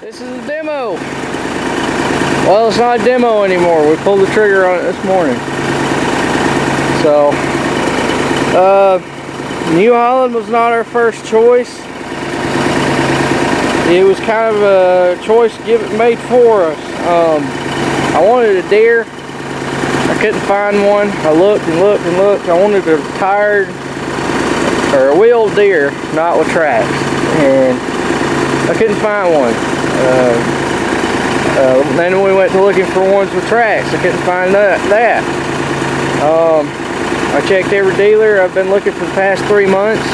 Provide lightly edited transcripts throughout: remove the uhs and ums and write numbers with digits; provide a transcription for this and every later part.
This is a demo. Well, it's not a demo anymore. We pulled the trigger on it this morning. So, New Holland was not our first choice. It was kind of a choice made for us. I wanted a deer. I couldn't find one. I looked and looked and looked. I wanted a tired or a wheeled deer, not with tracks, and I couldn't find one. Then we went to looking for ones with tracks. I couldn't find that. I checked every dealer. I've been looking for the past 3 months.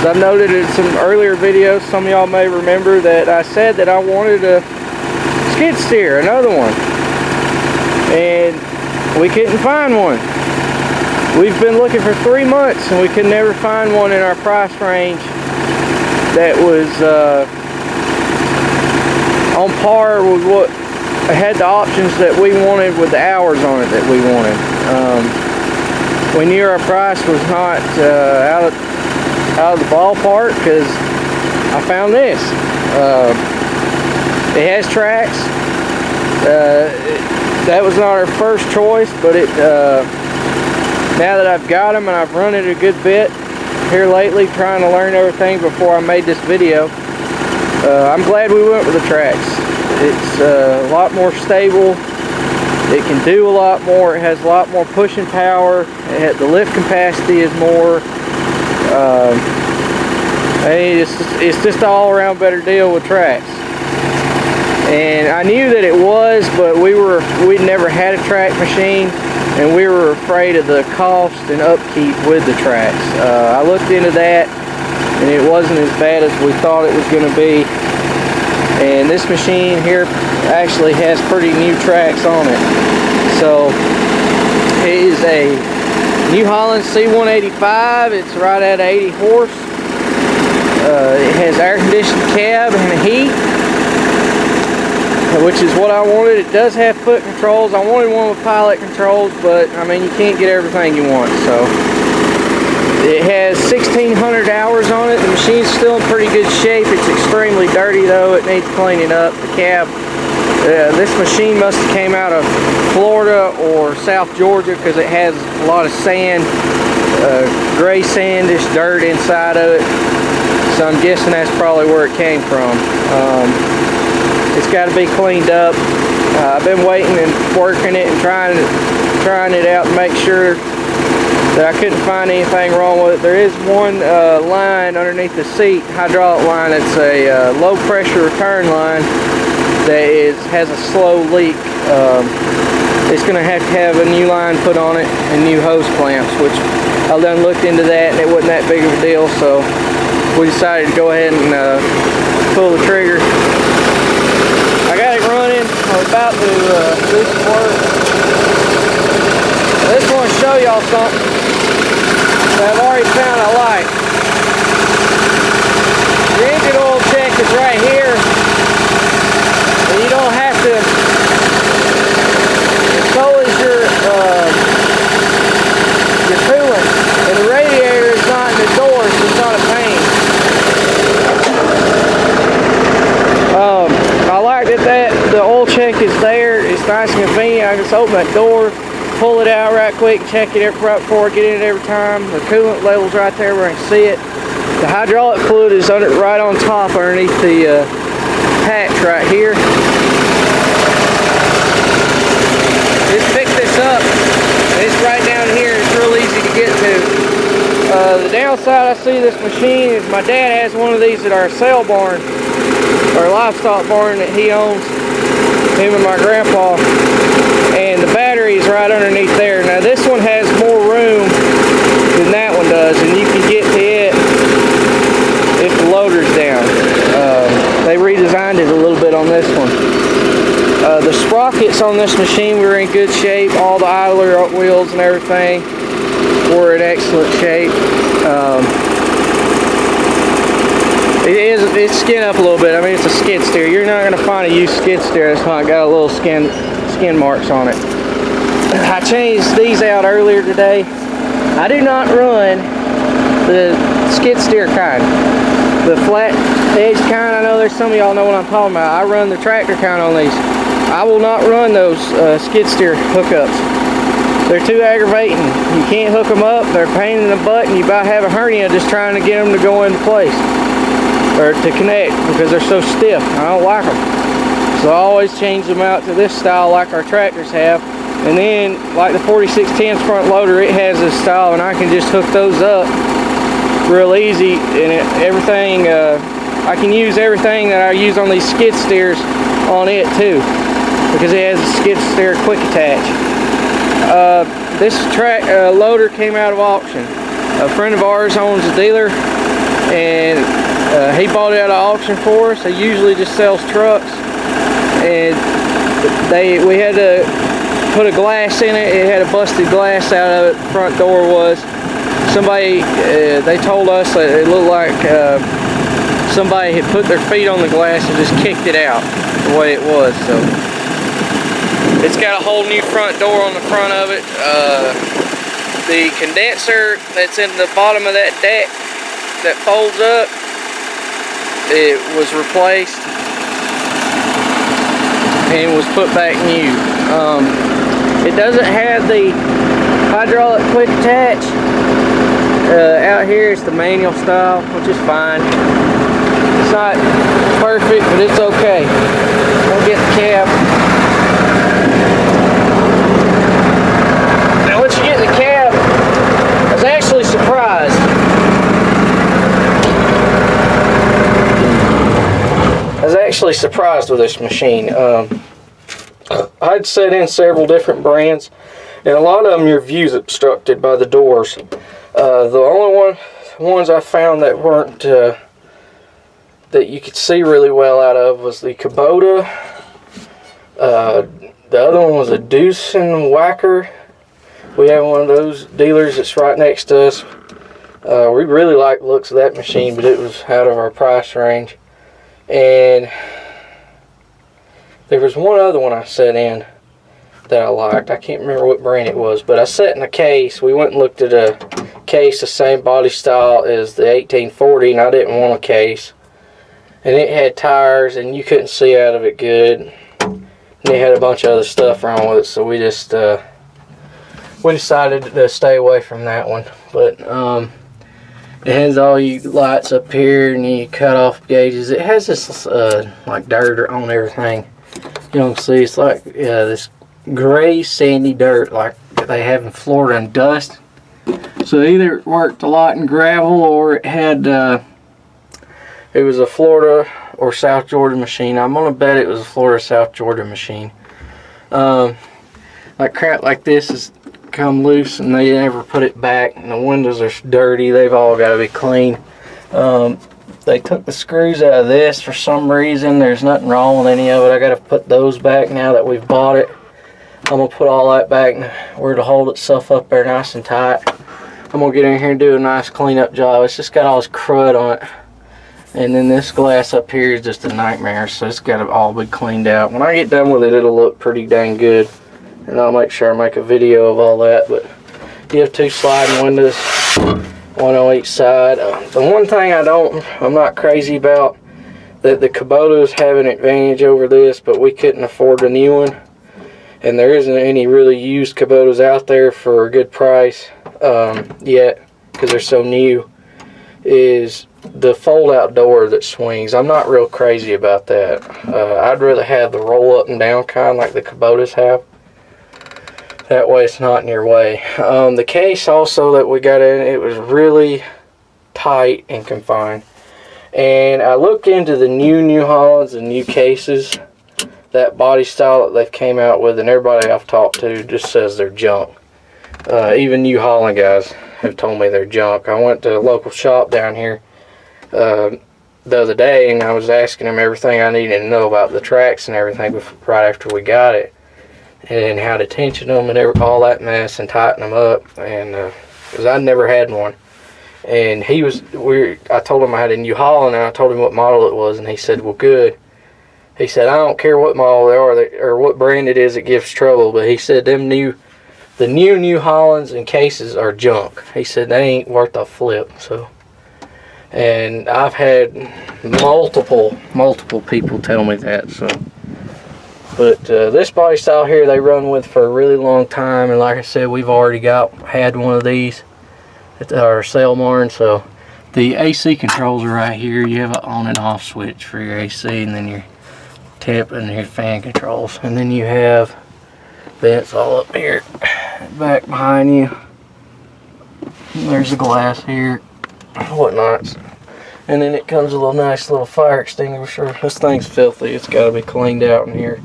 As I've noted in some earlier videos, some of y'all may remember that I said that I wanted a skid steer, another one, and we couldn't find one. We've been looking for 3 months and we could never find one in our price range that was on par with what had the options that we wanted with the hours on it that we wanted. We knew our price was not out of the ballpark because I found this. It has tracks. That was not our first choice, but it now that I've got them and I've run it a good bit here lately, trying to learn everything before I made this video, I'm glad we went with the tracks. It's a lot more stable. It can do a lot more. It has a lot more pushing power. The lift capacity is more. It's just an all-around better deal with tracks. And I knew that it was, but we'd never had a track machine, and we were afraid of the cost and upkeep with the tracks. I looked into that, and it wasn't as bad as we thought it was going to be. And this machine here actually has pretty new tracks on it. So it is a New Holland C185. It's right at 80 horse. It has air conditioned cab and heat, which is what I wanted. It does have foot controls. I wanted one with pilot controls, but I mean, you can't get everything you want. So it has 1,600 hours on it. The machine's still in pretty good shape. It's extremely dirty though. It needs cleaning up. The cab, this machine must have came out of Florida or South Georgia because it has a lot of sand, gray sandish dirt inside of it. So I'm guessing that's probably where it came from. It's got to be cleaned up. I've been waiting and working it and trying it out to make sure that I couldn't find anything wrong with it. There is one line underneath the seat, hydraulic line. It's a low pressure return line that has a slow leak. It's going to have a new line put on it and new hose clamps, which I done looked into that and it wasn't that big of a deal. So we decided to go ahead and pull the trigger. I got it running. I'm about to do some work. I just want to show y'all something that I've already found I like. The engine oil check is right here, and you don't have to. So is your coolant, and the radiator is not in the door, so it's not a pain. I like that the oil check is there. It's nice and convenient. I can just open that door, pull it out right quick, check it right before I get in it every time. The coolant level's right there where I can see it. The hydraulic fluid is right on top underneath the hatch right here. Just pick this up. It's right down here. It's real easy to get to. The downside I see this machine is my dad has one of these at our sale barn, or livestock barn that he owns, him and my grandpa, and the battery is right underneath there. Now this one has more room than that one does, and you can get to it if the loader's down. They redesigned it a little bit on this one. The sprockets on this machine were in good shape. All the idler wheels and everything were in excellent shape. It's skin up a little bit. I mean, it's a skid steer. You're not going to find a used skid steer that's not got a little skin marks on it. I changed these out earlier today. I do not run the skid steer kind. the flat edge kind. I know there's some of y'all know what I'm talking about. I run the tractor kind on these. I will not run those skid steer hookups. They're too aggravating. You can't hook them up. They're a pain in the butt, and you about have a hernia just trying to get them to go into place or to connect because they're so stiff. I don't like them. So I always change them out to this style like our tractors have. And then, like the 4610's front loader, it has this style, and I can just hook those up real easy. And I can use everything that I use on these skid steers on it too, because it has a skid steer quick attach. This loader came out of auction. A friend of ours owns a dealer, and he bought it out of auction for us. He usually just sells trucks, and we had to put a glass in it. It had a busted glass out of it. The front door was. Somebody, they told us that it looked like somebody had put their feet on the glass and just kicked it out the way it was. So it's got a whole new front door on the front of it. The condenser that's in the bottom of that deck that folds up, it was replaced and was put back new. It doesn't have the hydraulic quick attach. Out here it's the manual style, which is fine. It's not perfect, but it's okay. We'll get the cab. Now once you get in the cab, I was actually surprised. With this machine. I'd set in several different brands, and a lot of them your view's obstructed by the doors. The only ones I found that weren't that you could see really well out of was the Kubota. The other one was a Deuce and Whacker. We have one of those dealers that's right next to us. We really like the looks of that machine, but it was out of our price range. And there was one other one I set in that I liked. I can't remember what brand it was, but I set in a case. We went and looked at a case the same body style as the 1840, and I didn't want a case. And it had tires, and you couldn't see out of it good. And it had a bunch of other stuff wrong with it, so we just we decided to stay away from that one. But it has all your lights up here, and you cut off gauges. It has this like dirt on everything. You don't see, it's like this gray sandy dirt like they have in Florida, and dust. So either it worked a lot in gravel, or it had it was a Florida or South Georgia machine. I'm gonna bet it was a Florida South Georgia machine. Like crap like this has come loose, and they never put it back, and the windows are dirty. They've all got to be clean. They took the screws out of this for some reason. There's nothing wrong with any of it. I got to put those back now that we've bought it. I'm gonna put all that back where to hold itself up there nice and tight. I'm gonna get in here and do a nice cleanup job. It's just got all this crud on it, and then this glass up here is just a nightmare, so it's got to all be cleaned out. When I get done with it, it'll look pretty dang good, and I'll make sure I make a video of all that. But you have two sliding windows, one on each side. The one thing I'm not crazy about, that the Kubotas have an advantage over this, but we couldn't afford a new one, and there isn't any really used Kubotas out there for a good price yet, because they're so new, is the fold-out door that swings. I'm not real crazy about that. I'd rather have the roll up and down kind like the Kubotas have. That way it's not in your way. The case also that we got in, it was really tight and confined. And I looked into the New Hollands and new cases, that body style that they've came out with, and everybody I've talked to just says they're junk. Even New Holland guys have told me they're junk. I went to a local shop down here the other day, and I was asking them everything I needed to know about the tracks and everything right after we got it, and how to tension them and all that mess and tighten them up. And because I'd never had one, and I told him I had a New Holland, and I told him what model it was, and he said, well, good. He said, I don't care what model they are or what brand it is that gives trouble, but he said the New Hollands and cases are junk. He said they ain't worth a flip. So And I've had multiple people tell me that. So, but this body style here they run with for a really long time, and like I said, we've already had one of these at our sale barn. So the AC controls are right here. You have an on and off switch for your AC, and then your temp and your fan controls, and then you have vents all up here back behind you. There's the glass here, whatnot, and then it comes with a nice little fire extinguisher. This thing's filthy, it's got to be cleaned out in here.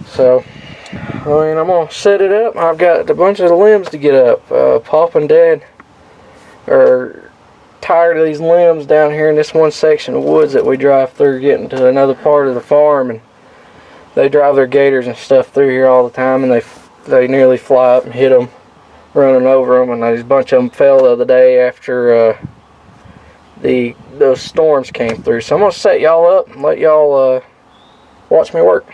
So I mean, I'm gonna set it up. I've got a bunch of limbs to get up. Pop and Dad are tired of these limbs down here in this one section of woods that we drive through, getting to another part of the farm, and they drive their gators and stuff through here all the time, and they nearly fly up and hit them running over them, and there's a bunch of them fell the other day after those storms came through. So I'm gonna set y'all up and let y'all watch me work.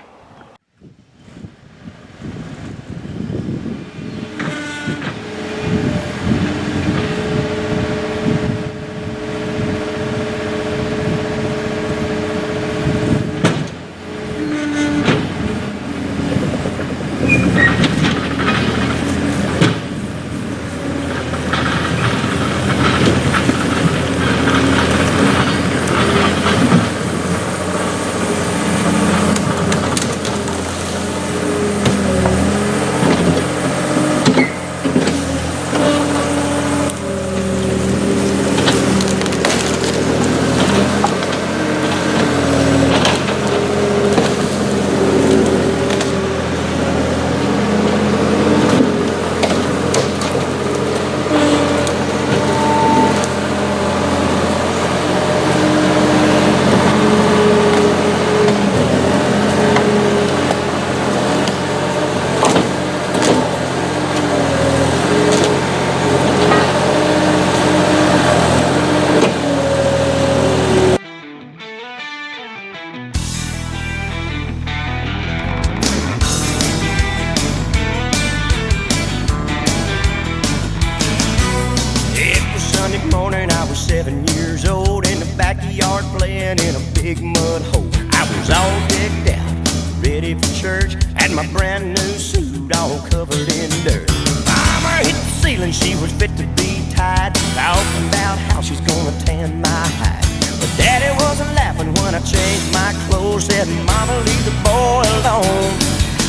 Morning, I was 7 years old in the backyard playing in a big mud hole. I was all decked out, ready for church, had my brand new suit all covered in dirt. Mama hit the ceiling, she was fit to be tied, talking about how she's gonna tan my hide. But Daddy wasn't laughing when I changed my clothes, said, Mama, leave the boy alone.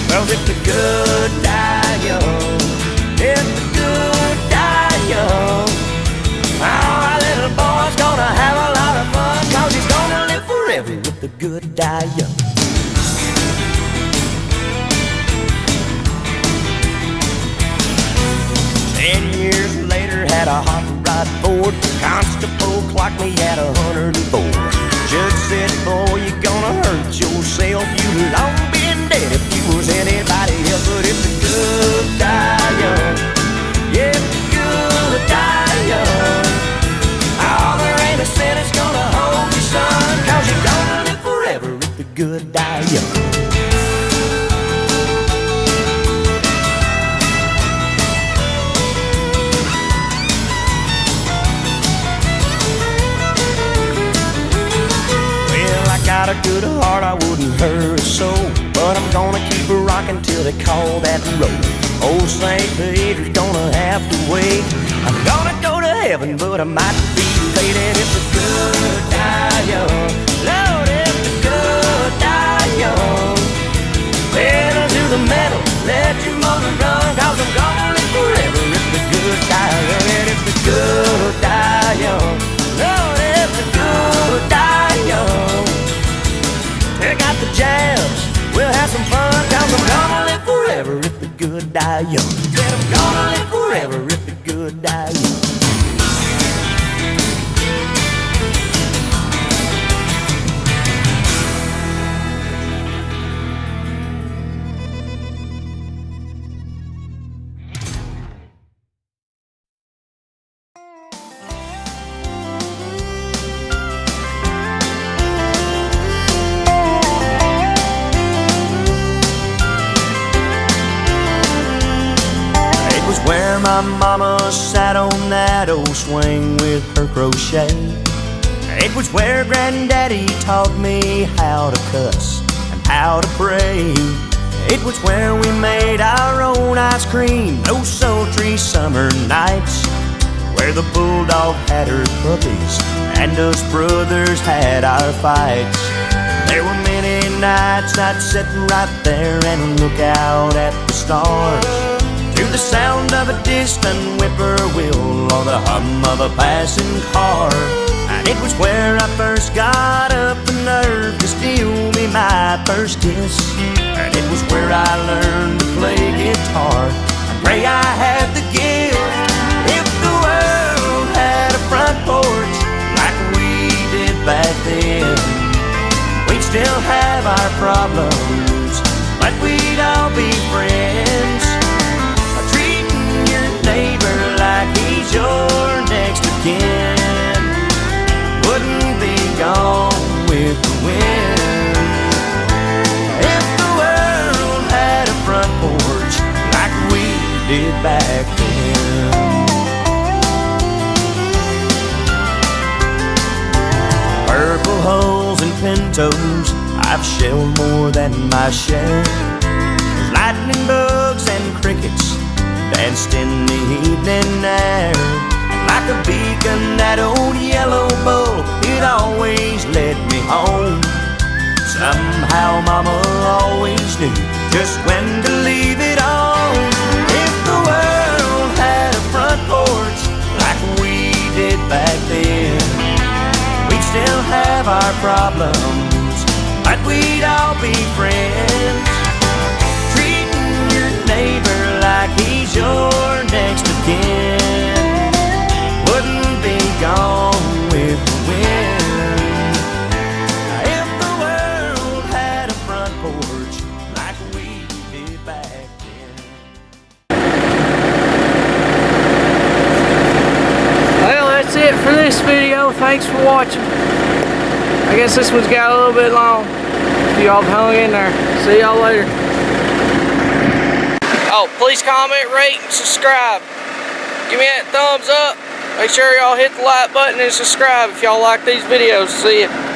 Well, if the good die young, if the good die young, our little boy's gonna have a lot of fun, 'cause he's gonna live forever if the good die young. Years later, had a hot rod Ford. Constable clocked me at 104. Judge said, boy, you're gonna hurt yourself. You'd long been dead if you was anybody else. But if the good die young, yeah, if the good die young, oh, there ain't a sin that's gonna hold you, son, 'cause you're gonna live forever if the good die young. Got a good heart, I wouldn't hurt a soul, but I'm gonna keep her rocking till they call that road. Old St. Peter's gonna have to wait. I'm gonna go to heaven, but I might be late. And if the good die young, Lord, if the good die young, pedal to the metal, let your motor run, 'cause I'm gonna live forever if the good die young. And if the good die young, Lord, if the good die young, check out the jams, we'll have some fun, 'cause I'm gonna live forever if the good die young. Said I'm gonna live forever if the good die young. mama sat on that old swing with her crochet. It was where Granddaddy taught me how to cuss and how to pray. It was where we made our own ice cream those sultry summer nights, where the bulldog had her puppies and us brothers had our fights. There were many nights I'd sit right there and look out at the stars, to the sound of a distant whippoorwill or the hum of a passing car. And it was where I first got up the nerve to steal me my first kiss. And it was where I learned to play guitar and pray I had the gift. If the world had a front porch like we did back then, we'd still have our problems, but we'd all be friends. Treating your neighbor like he's your next of kin wouldn't be gone with the wind. If the world had a front porch like we did back then. Purple hulls and pintos, I've shelled more than my share. There's lightning bugs and crickets danced in the evening air. And like a beacon, that old yellow bull, it always led me home. Somehow mama always knew just when to leave it on. If the world had a front porch like we did back then, we'd still have our problems, but we'd all be friends. Treating your neighbor like he's your next of kin wouldn't be gone with the wind. If the world had a front porch like we did back then. Well, that's it for this video. Thanks for watching. I guess this one's got a little bit long. Y'all hung in there. See y'all later. Oh, please comment, rate, and subscribe. Give me that thumbs up. Make sure y'all hit the like button and subscribe if y'all like these videos. See ya.